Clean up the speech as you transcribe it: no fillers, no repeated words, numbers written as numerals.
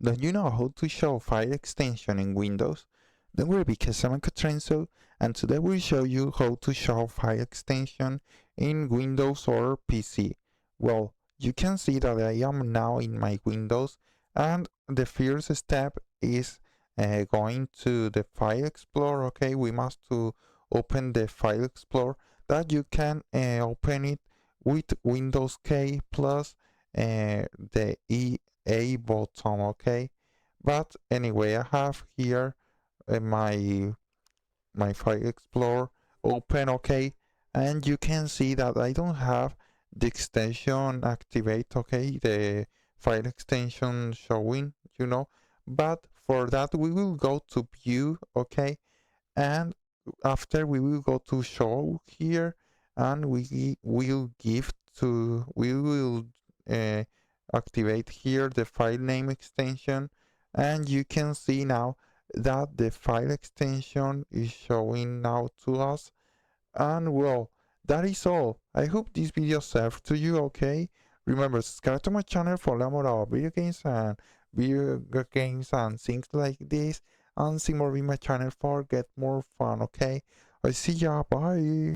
Don't you know how to show file extension in Windows? Don't worry, because I'm Cotrenso, and today we'll show you how to show file extension in Windows or PC. Well, you can see that I am now in my Windows, and the first step is going to the File Explorer. Okay, we must to open the File Explorer. That you can open it with Windows K plus the A button. Okay, but anyway, I have here my File Explorer open. Okay, and you can see that I don't have the extension activate. Okay, the file extension showing, but for that we will go to view. Okay, and after we will go to show here, and we will uh, activate here the file name extension, and you can see now that the file extension is showing now to us. And well, that is all. I hope this video served to you. Okay, remember, subscribe to my channel for more about video games and things like this, and see more in my channel for get more fun. Okay, I see ya. Bye.